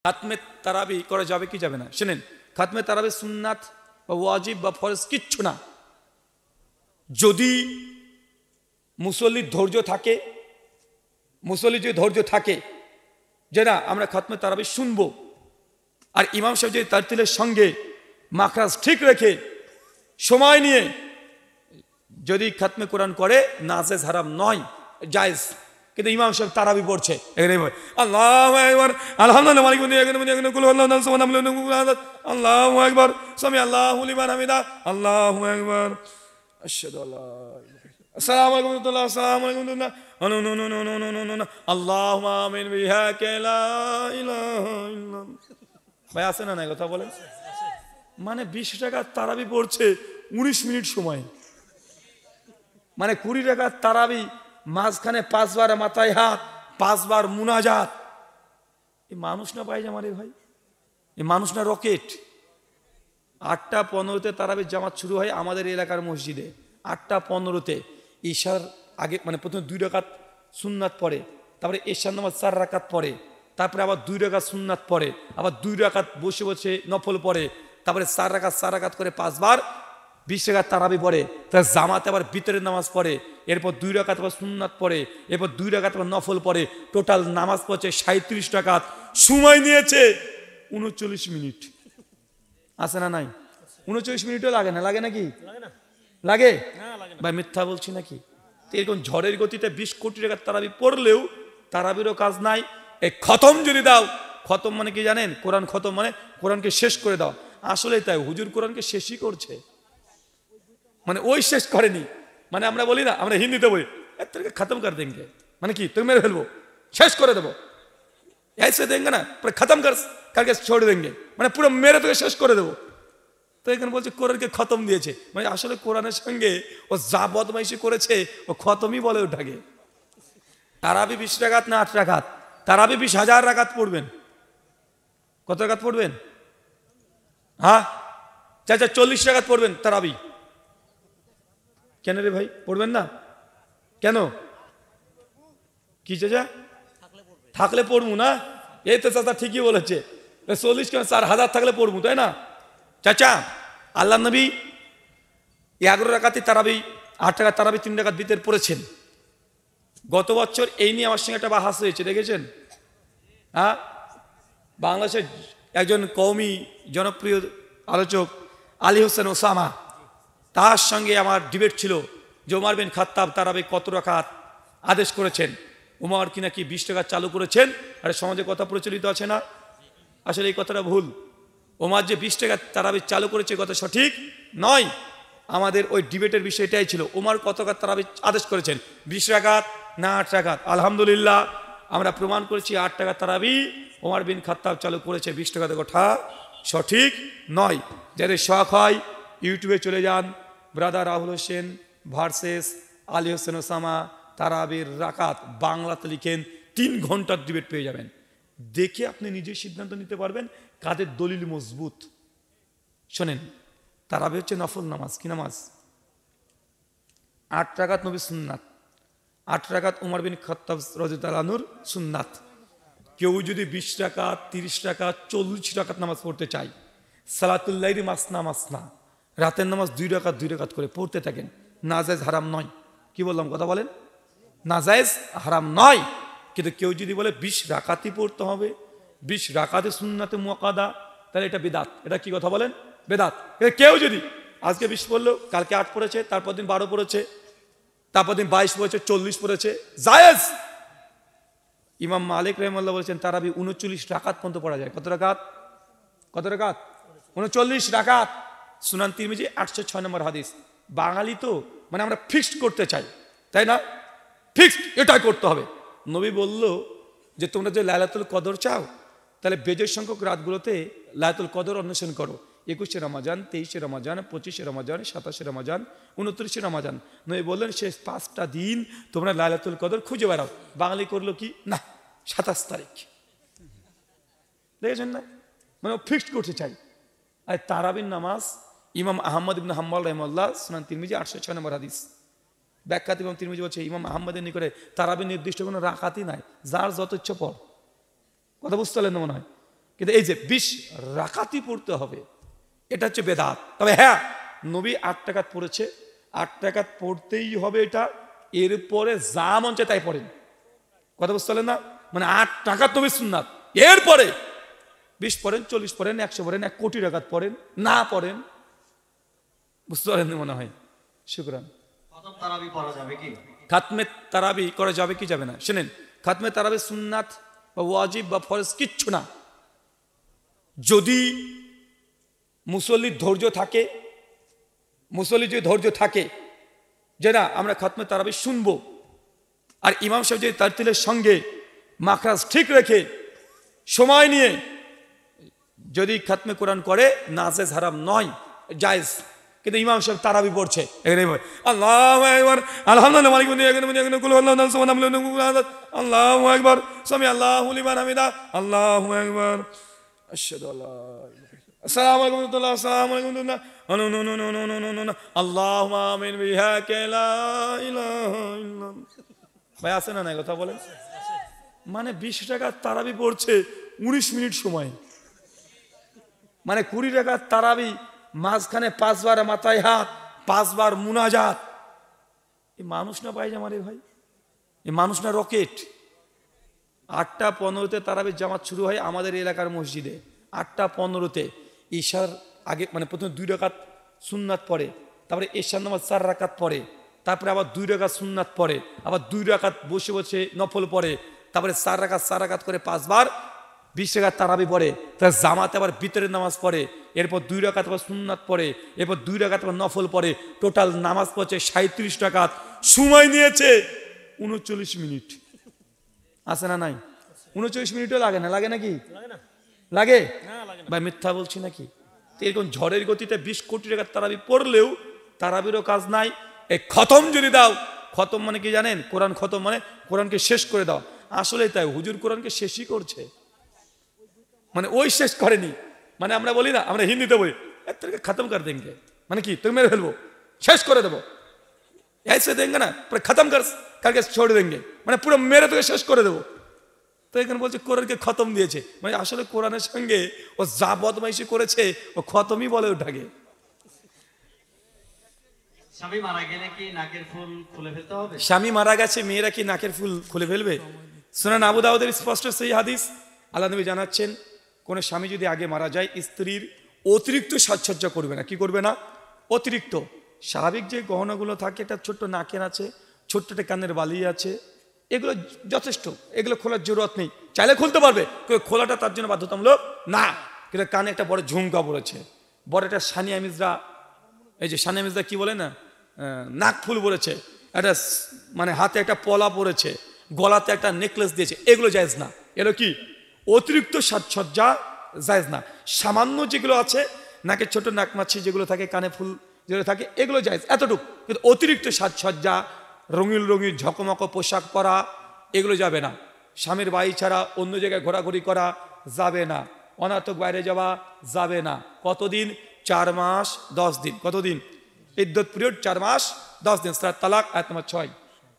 খাতমে তারাবি করা যাবে কি যাবে না শুনেন। খাতমে তারাবি সুন্নাত বা ওয়াজিব বা ফরজ কিচ্ছু না। যদি মুসল্লির ধৈর্য থাকে, মুসল্লির যদি ধৈর্য থাকে যে না আমরা খাতমে তারাবি শুনবো, আর ইমাম সাহেব যদি তারতিলের সঙ্গে মাখরাজ ঠিক রেখে সময় নিয়ে যদি খাতমে কোরআন করে নাজেজ হারাম নয়, জায়েজ। কিন্তু ইমাম সাহেব তারাবি পড়ছে, আল্লাহু আকবার আলহামদুলিল্লাহ মালিক আল্লাহু আকবার সামি আল্লাহু লিমান হামিদা আল্লাহু আকবার আশহাদু আল্লা আসসালামু আলাইকুম ওয়া আসসালামু আলাইকুম আল্লাহুম্মা আমিন বিহাকা লা ইলাহা ইল্লাল্লাহ। ভাই আছে না নাই কথা বলেন? মানে 20 টাকা তারাবি পড়ছে 19 মিনিট সময়, মানে 20 টাকা তারাবি মাঝখানে 5 বার মাথায় হাত, 5 বার মুনাজাত। এই মানুষ না পায়জামা রে ভাই, এই মানুষ না রকেট। 8:15 তারাবি জামাত শুরু হয় আমাদের এলাকার মসজিদে। 8:15 ঈশার আগে, মানে প্রথমে 2 রাকাত সুন্নাত পড়ে, তারপরে ঈশার নামাজ 4 রাকাত পড়ে, তারপরে আবার 2 রাকাত সুন্নাত পড়ে, আবার 2 রাকাত বসে বসে নফল পড়ে, তারপরে 4 রাকাত করে 5 বার 20 রাকাত তারাবি পড়ে। তার জামাতে আবার ভিতরের নামাজ পড়ে, এরপর 2 রাকাত আবার সুন্নাত পড়ে, এরপর 2 রাকাত আবার নফল পড়ে। টোটাল নামাজ পড়ছে 37 রাকাত। সময় নিয়েছে 39 মিনিট। আছে না নাই? 39 মিনিটও লাগে না, লাগে নাকি? লাগে ভাই, মিথ্যা বলছি নাকি? এরকম ঝড়ের গতিতে 20 কোটি টাকার তারাবি পড়লেও তারাবিরও কাজ নাই। এই খতম যদি দাও, খতম মানে কি জানেন? কোরআন খতম মানে কোরআনকে শেষ করে দাও। আসলে তাই, হুজুর কোরআনকে শেষই করছে, মানে ওই শেষ করেনি। মানে আমরা বলি না, আমরা হিন্দিতে বলি খতম কর দেঙ্গে, মানে কি তুমি মেরে ফেলবো, শেষ করে দেবো, ऐसे देंगे ना पूरा खत्म करके छोड़ देंगे, মানে পুরো মেরে তোকে শেষ করে দেবো। তো এখানে বলছে কোরআনকে খতম দিয়েছে, মানে আসলে কোরআনের সঙ্গে ও যা বদমাইশি করেছে ও খতমই বলে ওঠাকে। তারাবি 20 রাকাত না 8 রাকাত? তারাবি 20,000 রাকাত পড়বেন। কত রাকাত পড়বেন? হ্যাঁ চাচা 40 রাকাত পড়বেন তারাবি। কেন রে ভাই পড়বেন না কেন? কি চাচা? থাকলে পড়বো না? এই তো চাচা ঠিকই বলেছে, 40 কেন 4,000 থাকলে পড়বো, তাই না চাচা? আল্লাহ নবী 11 রাকাতই তারাবি, 8 রাকাত তারাবি, 3 রাকাত বিতের পড়েছেন। গত বছর এই নিয়ে আমার সঙ্গে একটা বাহাস হয়েছে, দেখেছেন? হ্যাঁ, বাংলাদেশের একজন কওমি জনপ্রিয় আলোচক আলী হোসেন ওসামা, তার সঙ্গে আমার ডিবেট ছিল যে ওমর বিন খাত্তাব তারাবি কত রাকাত আদেশ করেছেন। ওমর কি নাকি 20 টাকা চালু করেছেন। আর সমাজে কথা প্রচলিত আছে না, আসলে এই কথাটা ভুল। ওমর যে 20 টাকা তারাবি চালু করেছে কথা সঠিক নয়। আমাদের ওই ডিবেটের বিষয় এটাই ছিল, ওমর কত টাকা তারাবি আদেশ করেছেন, 20 রাকাত না 8 রাকাত? আলহামদুলিল্লাহ আমরা প্রমাণ করেছি 8 টাকা তারাবি ওমর বিন খাত্তাব চালু করেছে, 20 টাকাতে কথা সঠিক নয়। যাদের শখ হয় ইউটিউবে চলে যান, brother Rahul Hossain versus Ali Hossain Osama তারাবির রাকাত, বাংলাতে লিখেন, 3 ঘন্টার ডিবেট পেয়ে যাবেন। দেখে আপনি নিজেই সিদ্ধান্ত নিতে পারবেন কাদের দলিল মজবুত। শোনেন, তারাবি হচ্ছে নফল নামাজ। কি নামাজ? 8 রাকাত নবী সুন্নাত, 8 রাকাত উমর বিন খাত্তাব রাদিয়াল্লাহু আনহুর সুন্নাত। কেউ যদি 20 রাকাত, 30 রাকাত, 40 রাকাত নামাজ পড়তে চায়, সালাতুল লাইলি মাসনা মাসনা, রাতের নামাজ 2 রাকাত 2 রাকাত করে পড়তে থাকেন, নাজায়েজ হারাম নয়। কি বললাম কথা বলেন? নাজায়েজ হারাম নয়। কিন্তু কেউ যদি বলে 20 রাকাতই পড়তে হবে, 20 রাকাতে সুন্নাতে মুআক্কাদা, তাহলে এটা বিদআত। এটা কি কথা বলেন? বিদআত। কেউ যদি আজকে 20 পড়লো, কালকে 8 পড়েছে, তারপর দিন 12 পড়েছে, তারপর দিন 22 পড়েছে, 40 পড়েছে, জায়েজ। ইমাম মালিক রাহিমাহুল্লাহ বলেছেন তারাবি 39 রাকাত পর্যন্ত পড়া যায়। কত রাকাত? কত রাকাত? 39 রাকাত। সুনান তিরমিজি 806 নম্বর হাদিস। বাঙালি তো, মানে আমরা ফিক্সড করতে চাই, তাই না? ফিক্সড এটাই করতে হবে। নবী বলল যে তোমরা যে লাইলাতুল কদর চাও, তাহলে বেজর সংখ্যক রাতগুলোতে লাইলাতুল কদর অন্বেষণ করো। 21শে রমাজান, 23শে রমাজান, 25শে রমাজান, 27শে রমাজান, 29শে রমাজান। নবী বললেন শেষ 5টা দিন তোমরা লাইলাতুল কদর খুঁজে বেড়াও। বাঙালি করলো কি না, 27 তারিখ। দেখেছেন না, মানে ফিক্সড করতে চাই। আর তারাবির নামাজ ইমাম আহমদ ইবনে হাম্বল রাহিমাহুল্লাহ, সুনান তিরমিজি 806 নম্বর হাদিস। ব্যাখ্যাত ইমাম তিরমিজি বলছে ইমাম আহমদের নিকটে তারাবির নির্দিষ্ট কোনো রাকাতই নাই, যার যত ইচ্ছা পড়। কথা বুঝতে পারলেন না মনে হয়? কিন্তু এই যে 20 রাকাতই পড়তে হবে, এটা হচ্ছে বেদাত। তবে হ্যাঁ, নবী 8 রাকাত পড়েছে, 8 রাকাত পড়তেই হবে এটা। এরপরে যা মন চায় তাই পড়েন, কথা বুঝতে পারলেন না? মানে 8 রাকাত নবী সুন্নাত, এরপরে 20 পড়েন, 40 পড়েন, 100 পড়েন, 1 কোটি রাকাত পড়েন, না পড়েন, বুঝতে পারেন মনে হয়। শুকরান। খাতমে তারাবি করা যাবে কি যাবে না শুনেন। খাতমে তারাবি সুন্নাত বা ওয়াজিব বা ফরজ কিচ্ছু না। যদি মুসল্লির ধৈর্য থাকে, মুসল্লির যদি ধৈর্য থাকে যে না আমরা খাতমে তারাবি শুনবো, আর ইমাম সাহেব যদি তারতিলের সঙ্গে মাখরাজ ঠিক রেখে সময় নিয়ে যদি খাতমে কোরআন করে, নাজেজ হারাম নয়, জায়েজ। কিন্তু ইমাম সাহেব তারাবি পড়ছে, এখানে আল্লাহু আকবার, আলহামদুলিল্লাহ, মালিক আল্লাহু আকবার, সামি আল্লাহু লিমান হামিদা, আল্লাহু আকবার, আশহাদু আল্লা আসসালামু আলাইকুম ওয়া রাহমাতুল্লাহ, আসসালামু আলাইকুম ওয়া রাহমাতুল্লাহ, আল্লাহুম্মা আমিন বিহাকা লা ইলাহা ইল্লাল্লাহ। ভাই আছে না, নাই কথা বলেন? মানে 20 রাকাত তারাবি পড়ছে 19 মিনিট সময়, মানে 20 রাকাত তারাবি, মাঝখানে 5 বার মাথায় হাত, 5 বার মুনাজাত। এই মানুষ না পায়জামা রে ভাই, এই মানুষ না রকেট। 8টা 15-তে তারাবির জামাত শুরু হয় আমাদের এলাকার মসজিদে। 8টা 15-তে ঈশার আগে, মানে প্রথমে 2 রাকাত সুন্নাত পড়ে, তারপরে ঈশার নামাজ 4 রাকাত পড়ে, তারপরে আবার 2 রাকাত সুন্নাত পড়ে, আবার 2 রাকাত বসে বসে নফল পড়ে, তারপরে 4 রাকাত করে 5 বার 20 রাকাত তারাবি পড়ে। তার জামাতে আবার ভিতরের নামাজ পড়ে, এরপর 2 রাকাত আবার সুন্নাত পড়ে, এরপর 2 রাকাত আবার নফল পড়ে। টোটাল নামাজ পড়ছে 37 রাকাত। সময় নিয়েছে 39 মিনিট। আছে না নাই? 39 মিনিটও লাগে না, লাগে নাকি? লাগে ভাই, মিথ্যা বলছি নাকি? এরকম ঝড়ের গতিতে 20 কোটি টাকার তারাবি পড়লেও তারাবিরও কাজ নাই। এই খতম যদি দাও, খতম মানে কি জানেন? কোরআন খতম মানে কোরআনকে শেষ করে দাও। আসলে তাই, হুজুর কোরআনকে শেষই করছে, মানে ওই শেষ করেনি। মানে আমরা বলি না, আমরা হিন্দিতে বলি তোকে খতম করে দেঙ্গে, মানে কি তুমি মেরে ফেলবো, শেষ করে দেবো, ऐसे देंगे ना पूरा खत्म करके छोड़ देंगे, মানে পুরো মেরে তোকে শেষ করে দেবো। তো এখানে বলছে কোরআনকে খতম দিয়েছে, মানে আসলে কোরআনের সঙ্গে ও যা বদমাইশি করেছে ও খতমই বলে ওঠাকে। স্বামী মারা গেলে কি নাকের ফুল খুলে ফেলতে হবে? স্বামী মারা গেছে, মেয়েরা কি নাকের ফুল খুলে ফেলবে? সুনান আবু দাউদের স্পষ্ট সেই হাদিস, আল্লাহ নবী জানাচ্ছেন কোন স্বামী যদি আগে মারা যায়, স্ত্রীর অতিরিক্ত সাজসজ্জা করবে না। কি করবে না? অতিরিক্ত। স্বাভাবিক যে গহনাগুলো থাকে, একটা ছোট্ট নাকের আছে, ছোট্ট একটা কানের বালি আছে, এগুলো যথেষ্ট, এগুলো খোলার জরুরত নেই। চাইলে খুলতে পারবে, খোলাটা তার জন্য বাধ্যতামূলক না। কিন্তু কানে একটা বড় ঝুমকা পড়েছে, বড় একটা সানিয়া মির্জা, এই যে সানিয়া মির্জা কি বলে না, নাক ফুল পড়েছে, একটা মানে হাতে একটা পলা পড়েছে, গলাতে একটা নেকলেস দিয়েছে, এগুলো জায়েজ না। এগুলো কি? অতিরিক্ত সাজসজ্জা জায়েজ না। সামান্য যেগুলো আছে, নাকের ছোট নাকমাছি যেগুলো থাকে, কানে ফুল যেগুলো থাকে, এগুলো জায়েজ, এতটুকু। কিন্তু অতিরিক্ত সাজসজ্জা, রঙিন রঙিন ঝকমক পোশাক পরা, এগুলো যাবে না। স্বামীর বাড়ি ছাড়া অন্য জায়গায় ঘোরাঘুরি করা যাবে না। অনাথক বাইরে যাওয়া যাবে না। কতদিন? 4 মাস 10 দিন। কতদিন? ইদ্দত পিরিয়ড 4 মাস 10 দিন। সূরা তালাক আয়াত নম্বর 6।